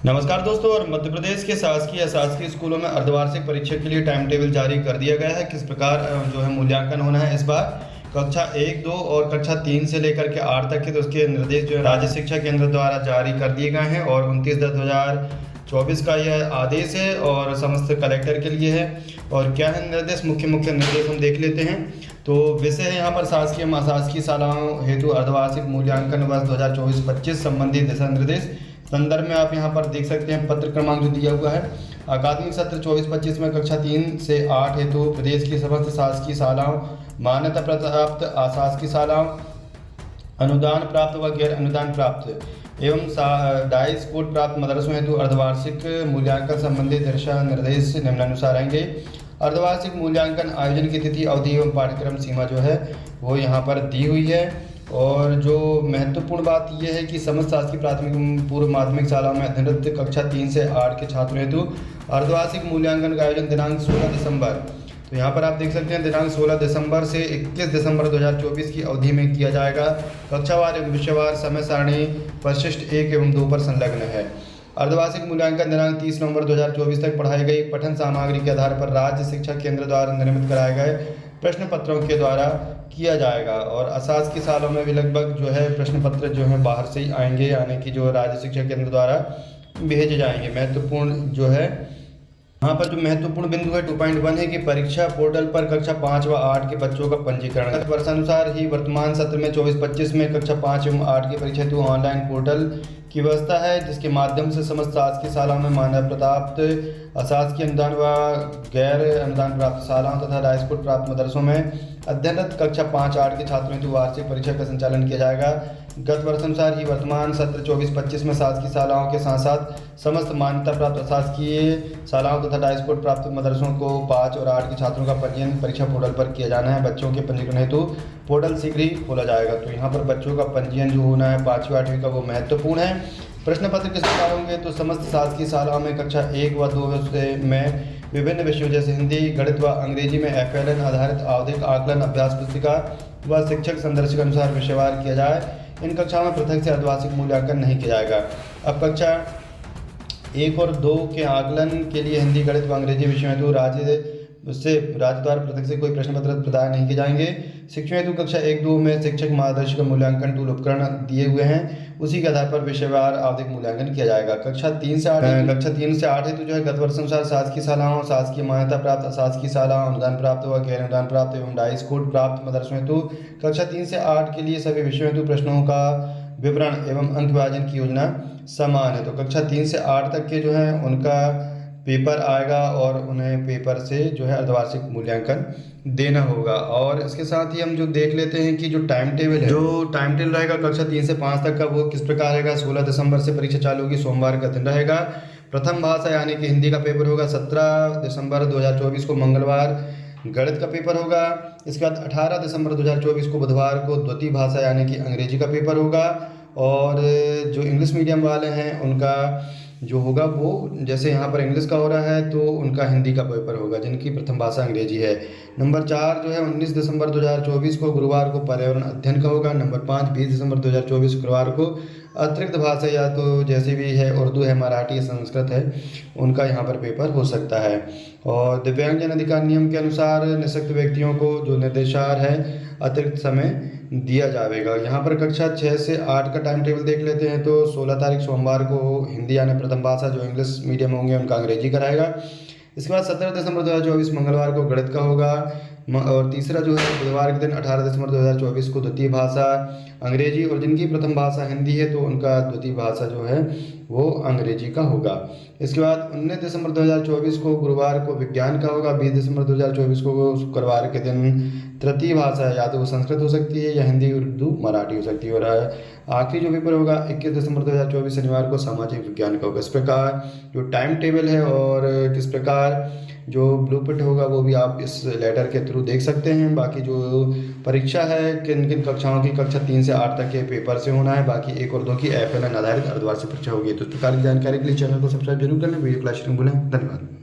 नमस्कार दोस्तों। और मध्य प्रदेश के शासकीय अशासकीय स्कूलों में अर्धवार्षिक परीक्षा के लिए टाइम टेबल जारी कर दिया गया है। किस प्रकार जो है मूल्यांकन होना है इस बार कक्षा 1, 2 और कक्षा 3 से लेकर के 8 तक के, तो उसके निर्देश जो है राज्य शिक्षा केंद्र द्वारा जारी कर दिए गए हैं और 29/10/2024 का यह आदेश है और समस्त कलेक्टर के लिए है। और क्या है निर्देश, मुख्य निर्देश हम देख लेते हैं। तो विषय है यहाँ पर शासकीय अशासकीय शालाओं हेतु अर्धवार्षिक मूल्यांकन वर्ष 2024-25 संबंधी दिशा निर्देश। संदर्भ में आप यहाँ पर देख सकते हैं पत्र क्रमांक जो दिया हुआ है। अकादमिक सत्र 24-25 में कक्षा 3 से 8 हेतु प्रदेश की समस्त शासकीय शालाओं, मान्यता प्राप्त अशासकीय शालाओं, अनुदान प्राप्त व गैर अनुदान प्राप्त एवं डाइस कोड प्राप्त मदरसों हेतु अर्धवार्षिक मूल्यांकन संबंधी दिशा निर्देश निम्नानुसार आएंगे। अर्धवार्षिक मूल्यांकन आयोजन की तिथि, अवधि एवं पाठ्यक्रम सीमा जो है वो यहाँ पर दी हुई है। और जो महत्वपूर्ण बात यह है कि समस्त शासकीय प्राथमिक पूर्व माध्यमिक शालाओं में अध्ययनरत कक्षा 3 से 8 के छात्रों हेतु अर्धवार्षिक मूल्यांकन का आयोजन दिनांक 16 दिसंबर, तो यहाँ पर आप देख सकते हैं दिनांक 16 दिसंबर से 21 दिसंबर 2024 की अवधि में किया जाएगा। कक्षावार एवं विषयवार समय सारणी परिशिष्ट 1 एवं 2 पर संलग्न है। अर्धवार्षिक मूल्यांकन दिनांक 30 नवंबर 2024 तक पढ़ाई गई पठन सामग्री के आधार पर राज्य शिक्षा केंद्र द्वारा निर्मित कराए गए प्रश्न पत्रों के द्वारा किया जाएगा। और अशासकीय सालों में भी लगभग जो है प्रश्न पत्र जो है बाहर से ही आएंगे, यानी कि जो राज्य शिक्षा केंद्र द्वारा भेजे जाएंगे। महत्वपूर्ण जो है यहाँ पर जो महत्वपूर्ण बिंदु है 2.1 है कि परीक्षा पोर्टल पर कक्षा 5 व 8 के बच्चों का पंजीकरण वर्षानुसार ही वर्तमान सत्र में 24-25 में कक्षा 5 एवं 8 की परीक्षा हेतु ऑनलाइन पोर्टल की व्यवस्था है, जिसके माध्यम से समस्त शासकीय शालाओं में मान्यता प्राप्त अशासकीय अनुदान व गैर अनुदान प्राप्त शालाओं तथा डाइस कोड प्राप्त मदरसों में अध्ययनरत कक्षा 5-8 के छात्रों हेतु वार्षिक परीक्षा का संचालन किया जाएगा। गत वर्षानुसार ही वर्तमान सत्र 24-25 में शासकीय शालाओं के साथ साथ समस्त मान्यता प्राप्त अशासकीय शालाओं तथा डाइस कोड प्राप्त मदरसों को 5 और 8 के छात्रों का पंजीयन परीक्षा पोर्टल पर किया जाना है। बच्चों के पंजीकरण हेतु पोर्टल शीघ्र ही खोला जाएगा। तो यहाँ पर बच्चों का पंजीयन जो होना है 5वीं 8वीं का वो महत्वपूर्ण है। प्रश्न पत्र किस प्रकार होंगे, तो समस्त शासकीय शालाओं में कक्षा 1 व 2 में विभिन्न विषयों जैसे हिंदी, गणित व अंग्रेजी में FLN आधारित आवधिक आकलन अभ्यास पुस्तिका व शिक्षक संदर्श के अनुसार विषयवार किया जाए। इन कक्षाओं में पृथक से अर्धवार्षिक मूल्यांकन नहीं किया जाएगा। अब कक्षा 1 और 2 के आकलन के लिए हिंदी, गणित व अंग्रेजी विषयों हेतु राज्य द्वारा पृथक से कोई प्रश्न पत्र प्रदान नहीं किए जाएंगे। शिक्षण हेतु कक्षा 1-2 में शिक्षक मार्गदर्शक मूल्यांकन टूल उपकरण दिए हुए हैं, उसी के आधार पर विषयवार आवधिक मूल्यांकन किया जाएगा। कक्षा 3 से 8 हेतु जो है गत वर्ष अनुसार शासकीय शालाओं, शासकीय मान्यता प्राप्त अशासकीय शालाओं, अनुदान प्राप्त व गैर अनुदान प्राप्त एवं डाइस कोड प्राप्त मदरसों हेतु कक्षा 3 से 8 के लिए सभी विषयों हेतु प्रश्नों का विवरण एवं अंक विभाजन की योजना समान है। तो कक्षा 3 से 8 तक के जो है उनका पेपर आएगा और उन्हें पेपर से जो है अर्धवार्षिक मूल्यांकन देना होगा। और इसके साथ ही हम जो देख लेते हैं कि जो टाइम टेबल रहेगा कक्षा 3 से 5 तक का वो किस प्रकार रहेगा। 16 दिसंबर से परीक्षा चालू होगी, सोमवार का दिन रहेगा। प्रथम भाषा यानी कि हिंदी का पेपर होगा 17 दिसंबर 2024 को मंगलवार। गणित का पेपर होगा। इसके बाद 18 दिसंबर 2024 को बुधवार को द्वितीय भाषा यानी कि अंग्रेजी का पेपर होगा। और जो इंग्लिश मीडियम वाले हैं उनका जो होगा वो जैसे यहाँ पर इंग्लिश का हो रहा है तो उनका हिंदी का पेपर होगा, जिनकी प्रथम भाषा अंग्रेजी है। नंबर 4 जो है 19 दिसंबर 2024 को गुरुवार को पर्यावरण अध्ययन का होगा। नंबर 5 20 दिसंबर 2024 शुक्रवार को अतिरिक्त भाषा या तो जैसे भी है उर्दू है, मराठी, संस्कृत है, उनका यहाँ पर पेपर हो सकता है। और दिव्यांगजन अधिकार नियम के अनुसार निःशक्त व्यक्तियों को जो निर्देशार है अतिरिक्त समय दिया जाएगा। यहाँ पर कक्षा 6 से 8 का टाइम टेबल देख लेते हैं। तो 16 तारीख सोमवार को हिंदी यानी प्रथम भाषा जो इंग्लिश मीडियम होंगे उनका अंग्रेजी कराएगा। इसके बाद 17 दिसंबर 2024 मंगलवार को गणित का होगा। और तीसरा जो है बुधवार के दिन 18 दिसंबर 2024 को द्वितीय भाषा अंग्रेजी, और जिनकी प्रथम भाषा हिंदी है तो उनका द्वितीय भाषा जो है वो अंग्रेजी का होगा। इसके बाद 19 दिसंबर 2024 को गुरुवार को विज्ञान का होगा। 20 दिसंबर 2024 को शुक्रवार के दिन तृतीय भाषा या तो वो संस्कृत हो सकती है या हिंदी, उर्दू, मराठी हो सकती है। और आखिरी जो पेपर होगा 21 दिसंबर 2024 शनिवार को सामाजिक विज्ञान का होगा। इस प्रकार जो टाइम टेबल है और किस प्रकार जो ब्लूप्रिंट होगा वो भी आप इस लेटर के थ्रू देख सकते हैं। बाकी जो परीक्षा है किन किन कक्षाओं की कक्षा 3 से 8 तक के पेपर से होना है, बाकी 1 और 2 की FLN आधारित अर्धवार्षिक परीक्षा होगी। तो इस प्रकार की जानकारी के लिए चैनल को सब्सक्राइब जरूर कर लें, वीडियो को लाइक करना भूलें। धन्यवाद।